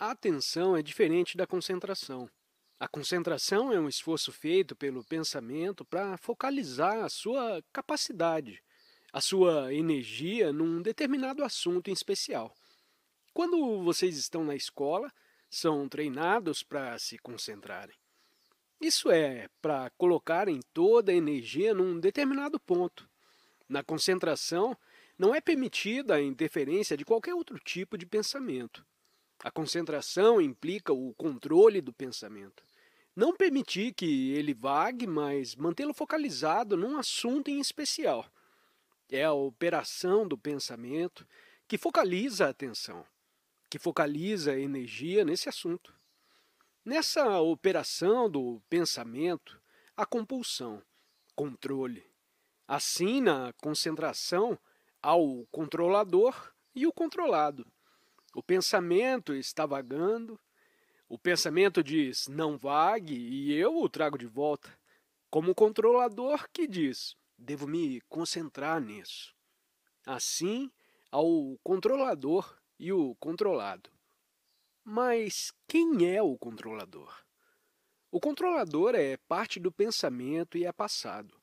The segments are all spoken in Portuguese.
A atenção é diferente da concentração. A concentração é um esforço feito pelo pensamento para focalizar a sua capacidade, a sua energia num determinado assunto em especial. Quando vocês estão na escola, são treinados para se concentrarem. Isso é para colocarem toda a energia num determinado ponto. Na concentração, não é permitida a interferência de qualquer outro tipo de pensamento. A concentração implica o controle do pensamento. Não permitir que ele vague, mas mantê-lo focalizado num assunto em especial. É a operação do pensamento que focaliza a atenção, que focaliza a energia nesse assunto. Nessa operação do pensamento, há compulsão, controle. Assim, na concentração, há o controlador e o controlado. O pensamento está vagando, o pensamento diz não vague e eu o trago de volta, como o controlador que diz devo me concentrar nisso. Assim, há o controlador e o controlado. Mas quem é o controlador? O controlador é parte do pensamento e é passado.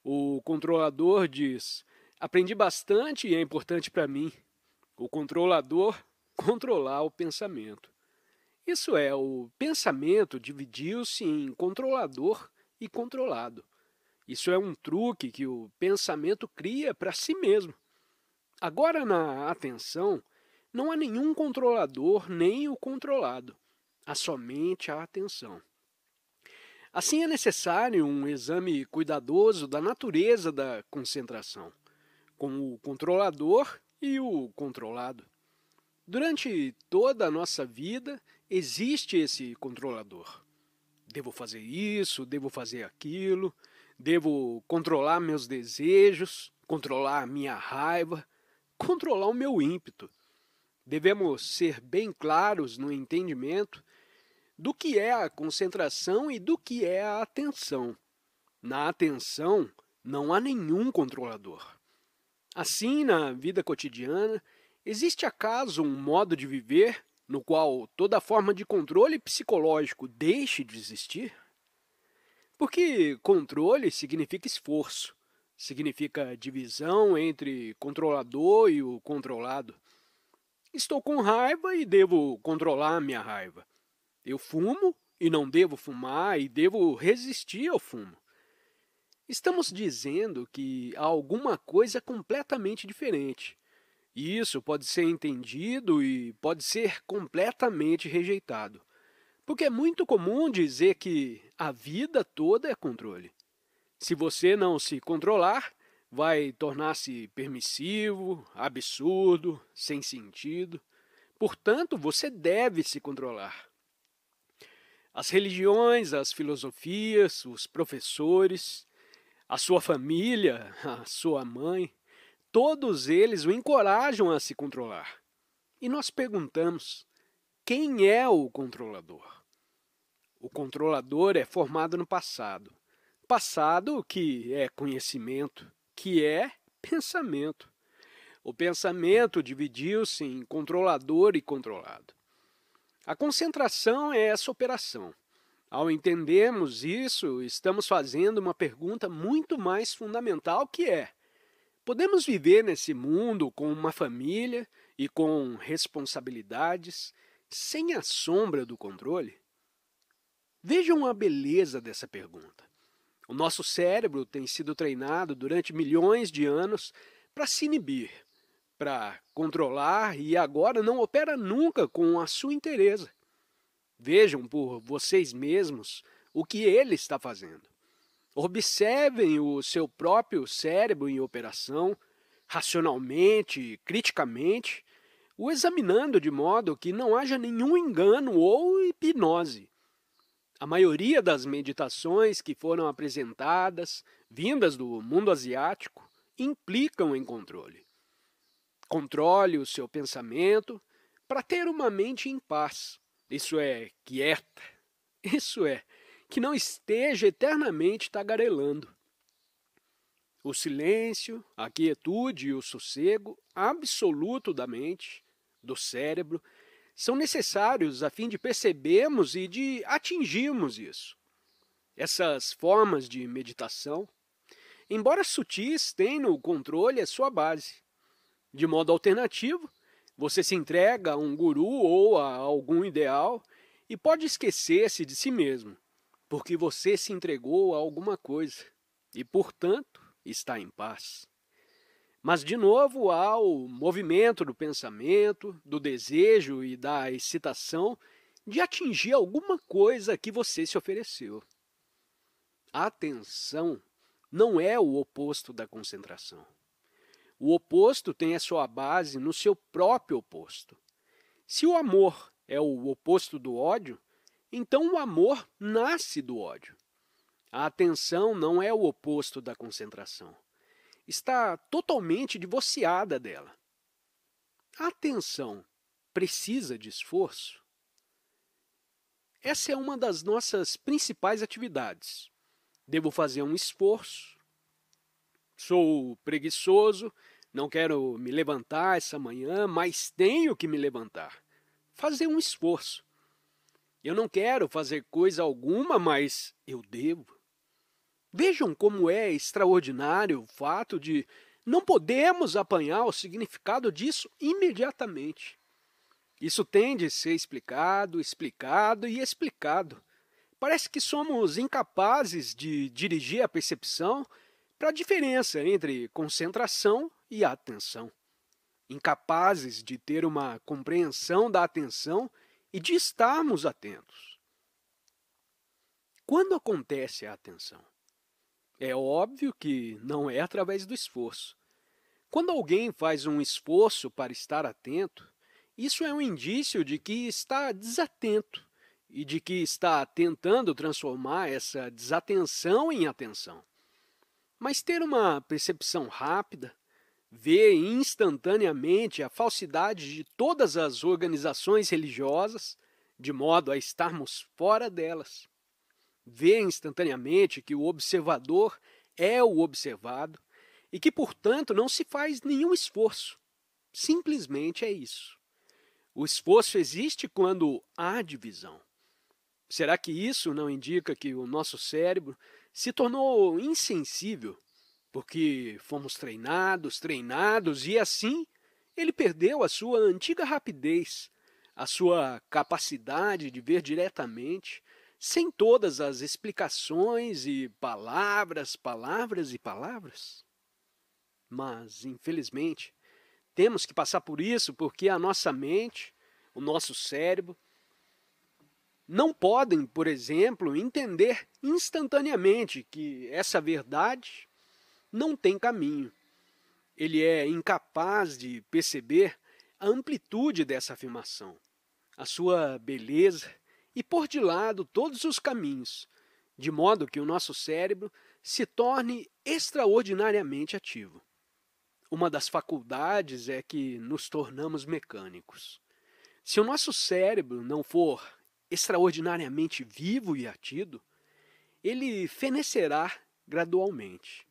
O controlador diz: aprendi bastante e é importante para mim. O controlador, controlar o pensamento. Isso é, o pensamento dividiu-se em controlador e controlado. Isso é um truque que o pensamento cria para si mesmo. Agora, na atenção, não há nenhum controlador nem o controlado. Há somente a atenção. Assim, é necessário um exame cuidadoso da natureza da concentração, com o controlador e o controlado. Durante toda a nossa vida, existe esse controlador. Devo fazer isso, devo fazer aquilo, devo controlar meus desejos, controlar a minha raiva, controlar o meu ímpeto. Devemos ser bem claros no entendimento do que é a concentração e do que é a atenção. Na atenção, não há nenhum controlador. Assim, na vida cotidiana, existe acaso um modo de viver no qual toda forma de controle psicológico deixe de existir? Porque controle significa esforço, significa divisão entre controlador e o controlado. Estou com raiva e devo controlar a minha raiva. Eu fumo e não devo fumar e devo resistir ao fumo. Estamos dizendo que há alguma coisa completamente diferente. E isso pode ser entendido e pode ser completamente rejeitado. Porque é muito comum dizer que a vida toda é controle. Se você não se controlar, vai tornar-se permissivo, absurdo, sem sentido. Portanto, você deve se controlar. As religiões, as filosofias, os professores, a sua família, a sua mãe, todos eles o encorajam a se controlar. E nós perguntamos: quem é o controlador? O controlador é formado no passado. Passado que é conhecimento, que é pensamento. O pensamento dividiu-se em controlador e controlado. A concentração é essa operação. Ao entendermos isso, estamos fazendo uma pergunta muito mais fundamental que é: podemos viver nesse mundo com uma família e com responsabilidades sem a sombra do controle? Vejam a beleza dessa pergunta. O nosso cérebro tem sido treinado durante milhões de anos para se inibir, para controlar e agora não opera nunca com a sua inteireza. Vejam por vocês mesmos o que ele está fazendo. Observem o seu próprio cérebro em operação, racionalmente, criticamente, o examinando de modo que não haja nenhum engano ou hipnose. A maioria das meditações que foram apresentadas, vindas do mundo asiático, implicam em controle. Controle o seu pensamento para ter uma mente em paz, isso é, quieta, isso é, que não esteja eternamente tagarelando. O silêncio, a quietude e o sossego absoluto da mente, do cérebro, são necessários a fim de percebermos e de atingirmos isso. Essas formas de meditação, embora sutis, têm no controle a sua base. De modo alternativo, você se entrega a um guru ou a algum ideal e pode esquecer-se de si mesmo, porque você se entregou a alguma coisa e, portanto, está em paz. Mas, de novo, há o movimento do pensamento, do desejo e da excitação de atingir alguma coisa que você se ofereceu. A atenção não é o oposto da concentração. O oposto tem a sua base no seu próprio oposto. Se o amor é o oposto do ódio, então o amor nasce do ódio. A atenção não é o oposto da concentração. Está totalmente divorciada dela. A atenção precisa de esforço? Essa é uma das nossas principais atividades. Devo fazer um esforço? Sou preguiçoso, não quero me levantar essa manhã, mas tenho que me levantar. Fazer um esforço. Eu não quero fazer coisa alguma, mas eu devo. Vejam como é extraordinário o fato de não podermos apanhar o significado disso imediatamente. Isso tem de ser explicado, explicado e explicado. Parece que somos incapazes de dirigir a percepção para a diferença entre concentração e atenção. Incapazes de ter uma compreensão da atenção e de estarmos atentos. Quando acontece a atenção? É óbvio que não é através do esforço. Quando alguém faz um esforço para estar atento, isso é um indício de que está desatento e de que está tentando transformar essa desatenção em atenção. Mas ter uma percepção rápida, ver instantaneamente a falsidade de todas as organizações religiosas, de modo a estarmos fora delas. Ver instantaneamente que o observador é o observado e que, portanto, não se faz nenhum esforço. Simplesmente é isso. O esforço existe quando há divisão. Será que isso não indica que o nosso cérebro se tornou insensível porque fomos treinados e assim ele perdeu a sua antiga rapidez, a sua capacidade de ver diretamente, sem todas as explicações e palavras? Mas, infelizmente, temos que passar por isso porque a nossa mente, o nosso cérebro, não podem, por exemplo, entender instantaneamente que essa verdade não tem caminho. Ele é incapaz de perceber a amplitude dessa afirmação, a sua beleza e pôr de lado todos os caminhos, de modo que o nosso cérebro se torne extraordinariamente ativo. Uma das faculdades é que nos tornamos mecânicos. Se o nosso cérebro não for extraordinariamente vivo e ativo, ele fenecerá gradualmente.